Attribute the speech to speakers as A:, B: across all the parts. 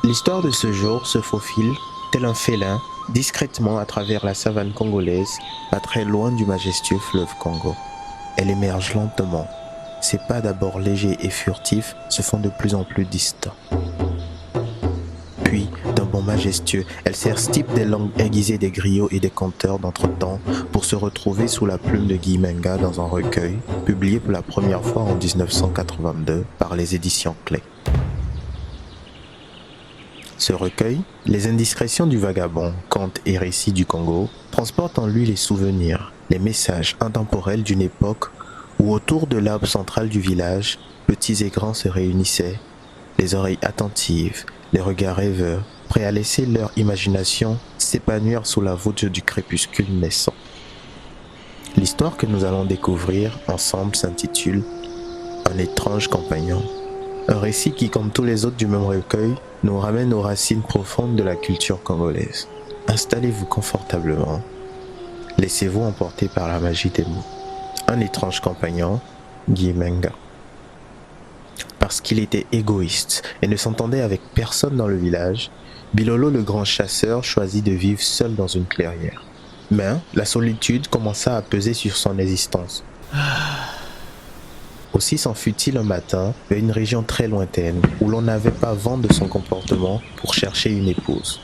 A: L'histoire de ce jour se faufile, tel un félin, discrètement à travers la savane congolaise, pas très loin du majestueux fleuve Congo. Elle émerge lentement. Ses pas d'abord légers et furtifs se font de plus en plus distants. Puis, d'un bond majestueux, elle s'extirpe des langues aiguisées des griots et des conteurs d'antre-temps pour se retrouver sous la plume de Guy Menga dans un recueil, publié pour la première fois en 1982 par les éditions Clé. Ce recueil, Les indiscrétions du vagabond, contes et récits du Congo, transporte en lui les souvenirs, les messages intemporels d'une époque où autour de l'arbre central du village, petits et grands se réunissaient, les oreilles attentives, les regards rêveurs, prêts à laisser leur imagination s'épanouir sous la voûte du crépuscule naissant. L'histoire que nous allons découvrir ensemble s'intitule Un étrange compagnon. Un récit qui, comme tous les autres du même recueil, nous ramène aux racines profondes de la culture congolaise. Installez-vous confortablement. Laissez-vous emporter par la magie des mots. Un étrange compagnon, Guy Menga. Parce qu'il était égoïste et ne s'entendait avec personne dans le village, Bilolo le grand chasseur choisit de vivre seul dans une clairière. Mais la solitude commença à peser sur son existence. Aussi s'enfuit-il un matin vers une région très lointaine où l'on n'avait pas vent de son comportement pour chercher une épouse.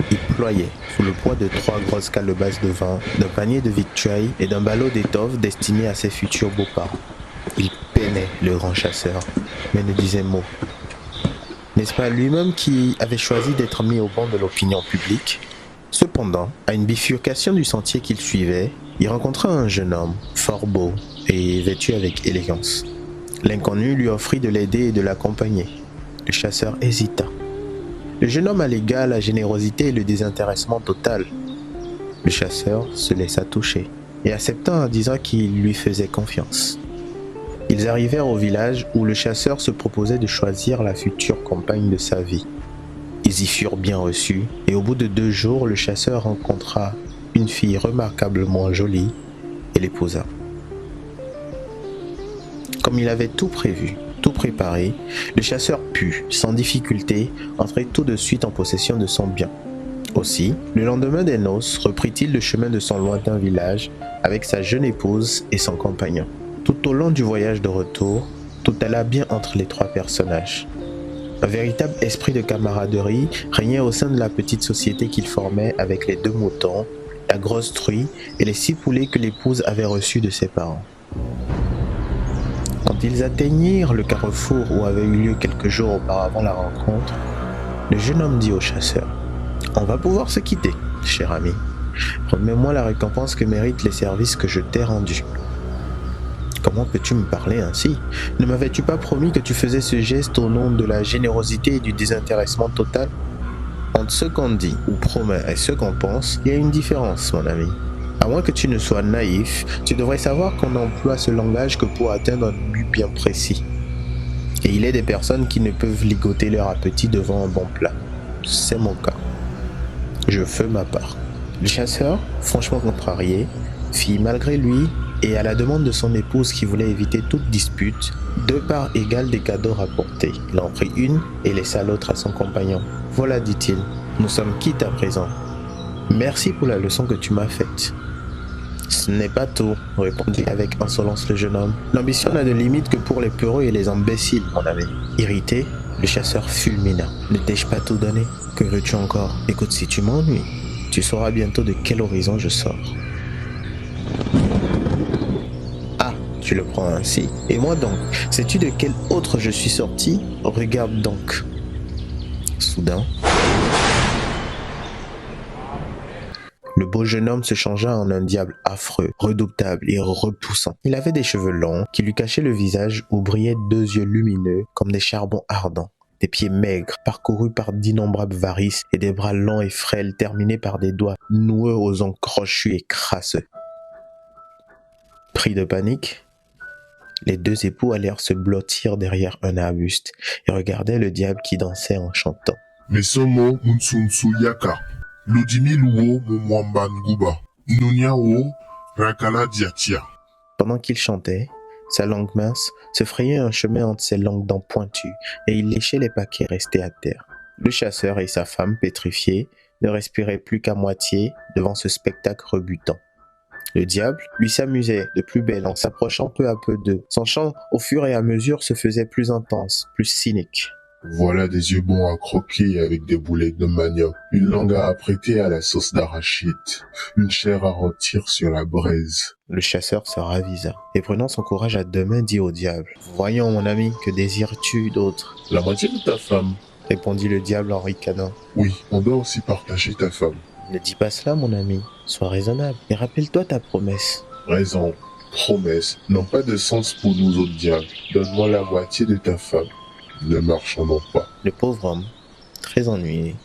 A: Il ployait sous le poids de 3 grosses calebasses de vin, d'un panier de victuailles et d'un ballot d'étoffe destiné à ses futurs beaux-parents. Il peinait le grand chasseur, mais ne disait mot. N'est-ce pas lui-même qui avait choisi d'être mis au banc de l'opinion publique ? Cependant, à une bifurcation du sentier qu'il suivait, il rencontra un jeune homme, fort beau et vêtu avec élégance. L'inconnu lui offrit de l'aider et de l'accompagner. Le chasseur hésita. Le jeune homme allégua la générosité et le désintéressement total. Le chasseur se laissa toucher et accepta en disant qu'il lui faisait confiance. Ils arrivèrent au village où le chasseur se proposait de choisir la future compagne de sa vie. Ils y furent bien reçus et au bout de 2 jours, le chasseur rencontra une fille remarquablement jolie et l'épousa. Comme il avait tout prévu, tout préparé, le chasseur put, sans difficulté, entrer tout de suite en possession de son bien. Aussi, le lendemain des noces, reprit-il le chemin de son lointain village avec sa jeune épouse et son compagnon. Tout au long du voyage de retour, tout alla bien entre les 3 personnages. Un véritable esprit de camaraderie régnait au sein de la petite société qu'ils formaient avec les 2 moutons, la grosse truie et les 6 poulets que l'épouse avait reçus de ses parents. Quand ils atteignirent le carrefour où avait eu lieu quelques jours auparavant la rencontre, le jeune homme dit au chasseur : « On va pouvoir se quitter, cher ami. Remets-moi la récompense que méritent les services que je t'ai rendus. » « Comment peux-tu me parler ainsi ? Ne m'avais-tu pas promis que tu faisais ce geste au nom de la générosité et du désintéressement total ? Entre ce qu'on dit ou promet et ce qu'on pense, il y a une différence, mon ami. À moins que tu ne sois naïf, tu devrais savoir qu'on emploie ce langage que pour atteindre un but bien précis. Et il est des personnes qui ne peuvent ligoter leur appétit devant un bon plat. C'est mon cas. Je fais ma part. » Le chasseur, franchement contrarié, fit malgré lui, et à la demande de son épouse qui voulait éviter toute dispute, 2 parts égales des cadeaux rapportés. Il en prit une et laissa l'autre à son compagnon. « Voilà, dit-il, nous sommes quittes à présent. Merci pour la leçon que tu m'as faite. »« Ce n'est pas tout, » répondit avec insolence le jeune homme. « L'ambition n'a de limite que pour les peureux et les imbéciles, mon ami. » Irrité, le chasseur fulmina. « Ne t'ai-je pas tout donné ? Que veux-tu encore ? Écoute, si tu m'ennuies, tu sauras bientôt de quel horizon je sors. » Tu le prends ainsi. Et moi donc, sais-tu de quel autre je suis sorti ? Regarde donc. Soudain, le beau jeune homme se changea en un diable affreux, redoutable et repoussant. Il avait des cheveux longs qui lui cachaient le visage où brillaient 2 yeux lumineux comme des charbons ardents. Des pieds maigres, parcourus par d'innombrables varices et des bras longs et frêles terminés par des doigts noueux aux ongles crochus et crasseux. Pris de panique, les 2 époux allèrent se blottir derrière un arbuste et regardaient le diable qui dansait en chantant.
B: Mesomo Munsunsu Yaka, Lodimi Luo Mumwamba Nguba, Inunia O Rakala Diatia.
A: Pendant qu'il chantait, Sa langue mince se frayait un chemin entre ses longues dents pointues et il léchait les paquets restés à terre. Le chasseur et sa femme, pétrifiés, ne respiraient plus qu'à moitié devant ce spectacle rebutant. Le diable, lui, s'amusait de plus belle en s'approchant peu à peu d'eux. Son chant, au fur et à mesure, se faisait plus intense, plus cynique.
B: Voilà des yeux bons à croquer avec des boulettes de manioc, une langue à apprêter à la sauce d'arachide, une chair à rôtir sur la braise.
A: Le chasseur se ravisa et prenant son courage à deux mains dit au diable : « Voyons mon ami, que désires-tu d'autre ?»
B: La moitié de ta femme.
A: Répondit le diable en ricanant.
B: Oui, on doit aussi partager ta femme.
A: Ne dis pas cela mon ami, sois raisonnable et rappelle-toi ta promesse.
B: Raison, promesse, n'ont pas de sens pour nous autres diables. Donne-moi la moitié de ta femme. Ne marchandons pas.
A: Le pauvre homme, très ennuyé,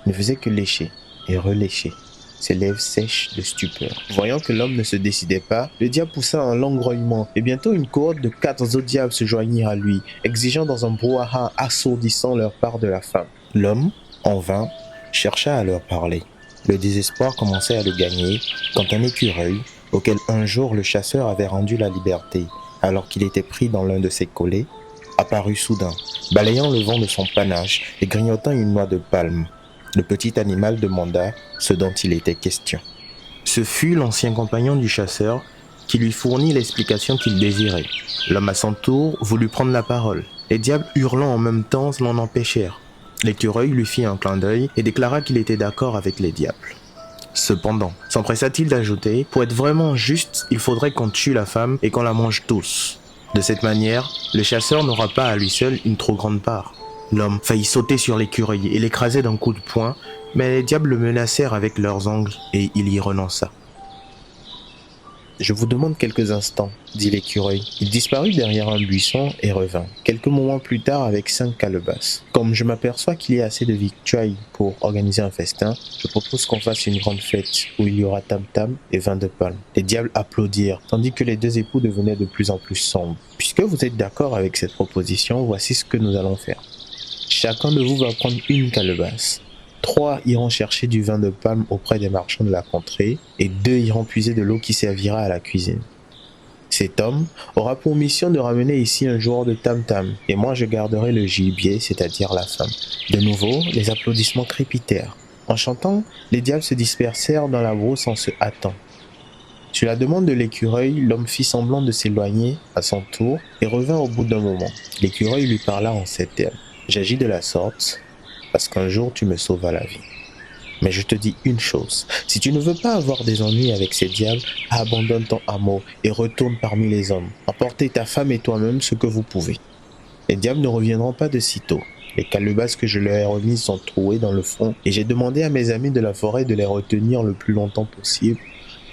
A: ne faisait que lécher et relécher, ses lèvres sèches de stupeur. Voyant que l'homme ne se décidait pas, le diable poussa un long grognement et bientôt une cohorte de 4 autres diables se joignirent à lui, exigeant dans un brouhaha assourdissant leur part de la femme. L'homme, en vain, chercha à leur parler. Le désespoir commençait à le gagner quand un écureuil, auquel un jour le chasseur avait rendu la liberté, alors qu'il était pris dans l'un de ses collets, apparut soudain, balayant le vent de son panache et grignotant une noix de palme. Le petit animal demanda ce dont il était question. Ce fut l'ancien compagnon du chasseur qui lui fournit l'explication qu'il désirait. L'homme à son tour voulut prendre la parole. Les diables hurlant en même temps l'en empêchèrent. L'écureuil lui fit un clin d'œil et déclara qu'il était d'accord avec les diables. Cependant, s'empressa-t-il d'ajouter : « Pour être vraiment juste, il faudrait qu'on tue la femme et qu'on la mange tous. De cette manière, le chasseur n'aura pas à lui seul une trop grande part. » L'homme faillit sauter sur l'écureuil et l'écraser d'un coup de poing, mais les diables le menacèrent avec leurs ongles et il y renonça. « Je vous demande quelques instants, » dit l'écureuil. Il disparut derrière un buisson et revint, quelques moments plus tard avec 5 calebasses. « Comme je m'aperçois qu'il y a assez de victuailles pour organiser un festin, je propose qu'on fasse une grande fête où il y aura tam-tam et vin de palme. » Les diables applaudirent, tandis que les deux époux devenaient de plus en plus sombres. « Puisque vous êtes d'accord avec cette proposition, voici ce que nous allons faire. Chacun de vous va prendre une calebasse. 3 iront chercher du vin de palme auprès des marchands de la contrée et 2 iront puiser de l'eau qui servira à la cuisine. Cet homme aura pour mission de ramener ici un joueur de tam-tam et moi je garderai le gibier, c'est-à-dire la femme. » De nouveau, les applaudissements crépitèrent. En chantant, les diables se dispersèrent dans la brousse en se hâtant. Sur la demande de l'écureuil, l'homme fit semblant de s'éloigner à son tour et revint au bout d'un moment. L'écureuil lui parla en ces termes : « J'agis de la sorte parce qu'un jour tu me sauvas la vie. Mais je te dis une chose, si tu ne veux pas avoir des ennuis avec ces diables, abandonne ton hameau et retourne parmi les hommes. Emportez ta femme et toi-même ce que vous pouvez. Les diables ne reviendront pas de sitôt. Les calebasses que je leur ai remises sont trouées dans le fond et j'ai demandé à mes amis de la forêt de les retenir le plus longtemps possible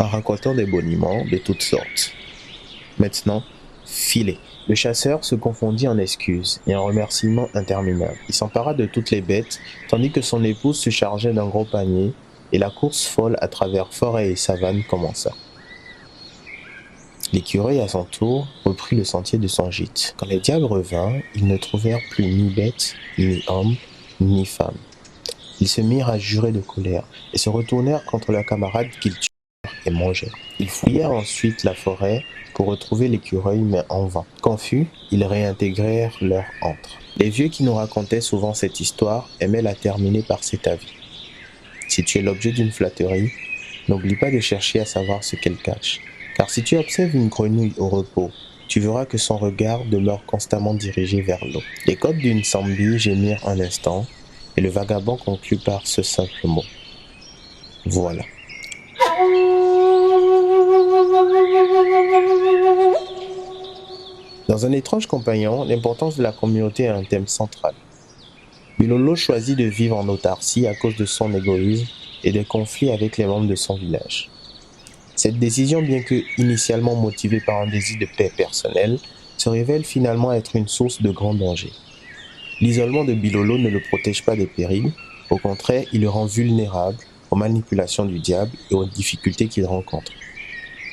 A: en racontant des boniments de toutes sortes. Maintenant, filez. » Le chasseur se confondit en excuses et en remerciements interminables. Il s'empara de toutes les bêtes, tandis que son épouse se chargeait d'un gros panier, et la course folle à travers forêt et savane commença. L'écureuil, à son tour, reprit le sentier de son gîte. Quand les diables revinrent, ils ne trouvèrent plus ni bêtes, ni hommes, ni femmes. Ils se mirent à jurer de colère et se retournèrent contre leurs camarades qu'ils tuèrent et mangèrent. Ils fouillèrent ensuite la forêt pour retrouver l'écureuil, mais en vain. Confus, ils réintégrèrent leur antre. Les vieux qui nous racontaient souvent cette histoire aimaient la terminer par cet avis. Si tu es l'objet d'une flatterie, n'oublie pas de chercher à savoir ce qu'elle cache. Car si tu observes une grenouille au repos, tu verras que son regard demeure constamment dirigé vers l'eau. Les côtes d'une Sambi gémirent un instant, et le vagabond conclut par ce simple mot. Voilà. Dans un étrange compagnon, l'importance de la communauté est un thème central. Bilolo choisit de vivre en autarcie à cause de son égoïsme et des conflits avec les membres de son village. Cette décision, bien que initialement motivée par un désir de paix personnelle, se révèle finalement être une source de grand danger. L'isolement de Bilolo ne le protège pas des périls, au contraire, il le rend vulnérable aux manipulations du diable et aux difficultés qu'il rencontre.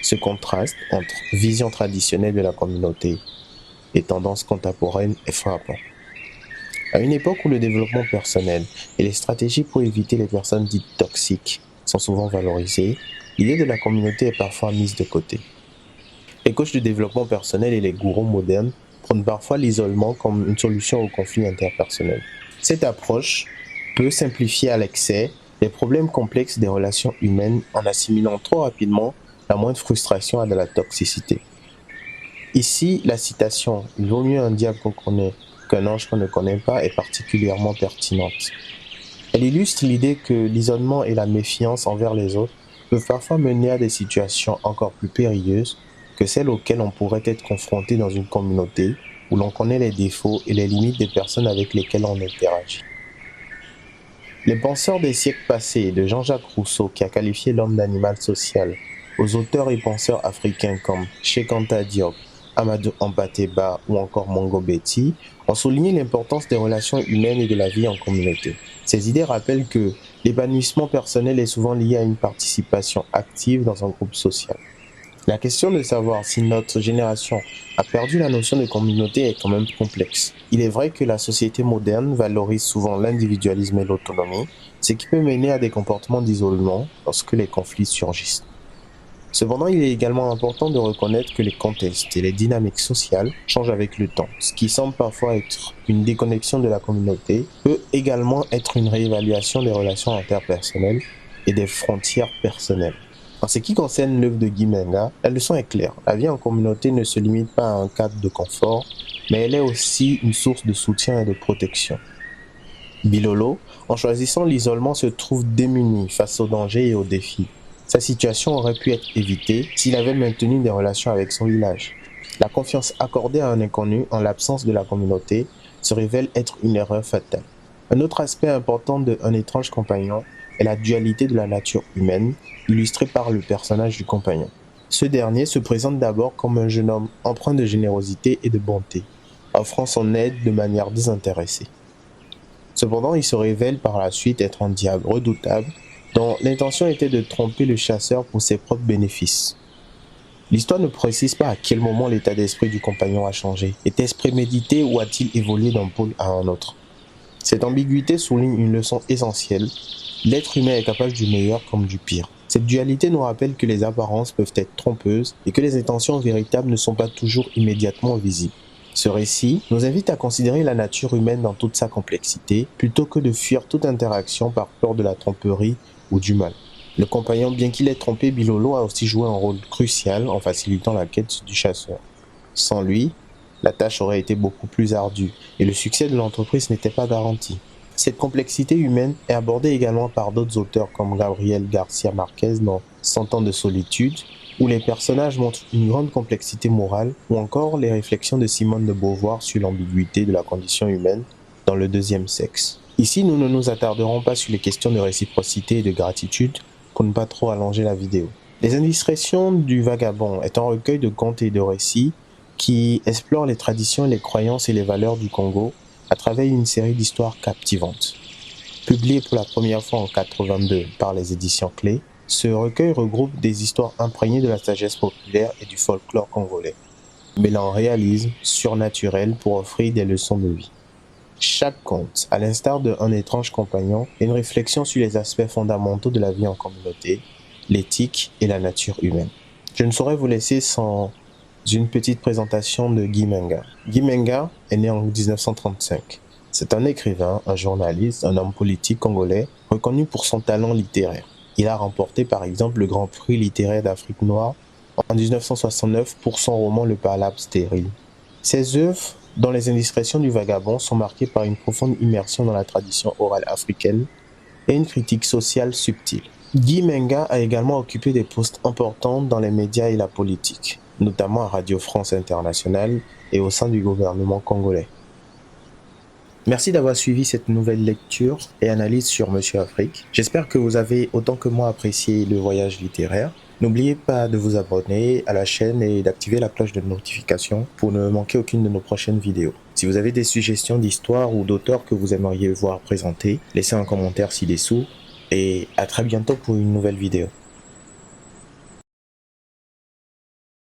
A: Ce contraste entre vision traditionnelle de la communauté et tendances contemporaines est frappant. À une époque où le développement personnel et les stratégies pour éviter les personnes dites toxiques sont souvent valorisées, l'idée de la communauté est parfois mise de côté. Les coachs de développement personnel et les gourous modernes prônent parfois l'isolement comme une solution aux conflits interpersonnels. Cette approche peut simplifier à l'excès les problèmes complexes des relations humaines en assimilant trop rapidement la moindre frustration à de la toxicité. Ici, la citation « Il vaut mieux un diable qu'on connaît qu'un ange qu'on ne connaît pas » est particulièrement pertinente. Elle illustre l'idée que l'isolement et la méfiance envers les autres peuvent parfois mener à des situations encore plus périlleuses que celles auxquelles on pourrait être confronté dans une communauté où l'on connaît les défauts et les limites des personnes avec lesquelles on interagit. Les penseurs des siècles passés, de Jean-Jacques Rousseau qui a qualifié l'homme d'animal social, aux auteurs et penseurs africains comme Cheikh Anta Diop, Amadou Hampâté-Bâ ou encore Mongo Betty, ont souligné l'importance des relations humaines et de la vie en communauté. Ces idées rappellent que l'épanouissement personnel est souvent lié à une participation active dans un groupe social. La question de savoir si notre génération a perdu la notion de communauté est quand même complexe. Il est vrai que la société moderne valorise souvent l'individualisme et l'autonomie, ce qui peut mener à des comportements d'isolement lorsque les conflits surgissent. Cependant, il est également important de reconnaître que les contextes et les dynamiques sociales changent avec le temps. Ce qui semble parfois être une déconnexion de la communauté peut également être une réévaluation des relations interpersonnelles et des frontières personnelles. En ce qui concerne l'œuvre de Guy Menga, la leçon est claire. La vie en communauté ne se limite pas à un cadre de confort, mais elle est aussi une source de soutien et de protection. Bilolo, en choisissant l'isolement, se trouve démuni face aux dangers et aux défis. Sa situation aurait pu être évitée s'il avait maintenu des relations avec son village. La confiance accordée à un inconnu en l'absence de la communauté se révèle être une erreur fatale. Un autre aspect important de Un étrange compagnon est la dualité de la nature humaine, illustrée par le personnage du compagnon. Ce dernier se présente d'abord comme un jeune homme empreint de générosité et de bonté, offrant son aide de manière désintéressée. Cependant, il se révèle par la suite être un diable redoutable, dont l'intention était de tromper le chasseur pour ses propres bénéfices. L'histoire ne précise pas à quel moment l'état d'esprit du compagnon a changé. Était-ce prémédité ou a-t-il évolué d'un pôle à un autre? Cette ambiguïté souligne une leçon essentielle. L'être humain est capable du meilleur comme du pire. Cette dualité nous rappelle que les apparences peuvent être trompeuses et que les intentions véritables ne sont pas toujours immédiatement visibles. Ce récit nous invite à considérer la nature humaine dans toute sa complexité, plutôt que de fuir toute interaction par peur de la tromperie ou du mal. Le compagnon, bien qu'il ait trompé Bilolo, a aussi joué un rôle crucial en facilitant la quête du chasseur. Sans lui, la tâche aurait été beaucoup plus ardue et le succès de l'entreprise n'était pas garanti. Cette complexité humaine est abordée également par d'autres auteurs comme Gabriel Garcia Marquez dans 100 ans de solitude, où les personnages montrent une grande complexité morale, ou encore les réflexions de Simone de Beauvoir sur l'ambiguïté de la condition humaine dans Le deuxième sexe. Ici, nous ne nous attarderons pas sur les questions de réciprocité et de gratitude pour ne pas trop allonger la vidéo. Les indiscrétions du vagabond est un recueil de contes et de récits qui explore les traditions, les croyances et les valeurs du Congo à travers une série d'histoires captivantes. Publié pour la première fois en 1982 par les éditions Clés, ce recueil regroupe des histoires imprégnées de la sagesse populaire et du folklore congolais, mêlant réalisme surnaturel pour offrir des leçons de vie. Chaque conte, à l'instar de Un étrange compagnon, est une réflexion sur les aspects fondamentaux de la vie en communauté, l'éthique et la nature humaine. Je ne saurais vous laisser sans une petite présentation de Guy Menga. Guy Menga est né en 1935. C'est un écrivain, un journaliste, un homme politique congolais reconnu pour son talent littéraire. Il a remporté par exemple le Grand Prix littéraire d'Afrique noire en 1969 pour son roman Le Palabre stérile. Ses œuvres, dont Les indiscrétions du vagabond, sont marquées par une profonde immersion dans la tradition orale africaine et une critique sociale subtile. Guy Menga a également occupé des postes importants dans les médias et la politique, notamment à Radio France Internationale et au sein du gouvernement congolais. Merci d'avoir suivi cette nouvelle lecture et analyse sur Monsieur Afrique. J'espère que vous avez autant que moi apprécié le voyage littéraire. N'oubliez pas de vous abonner à la chaîne et d'activer la cloche de notification pour ne manquer aucune de nos prochaines vidéos. Si vous avez des suggestions d'histoires ou d'auteurs que vous aimeriez voir présentés, laissez un commentaire ci-dessous et à très bientôt pour une nouvelle vidéo.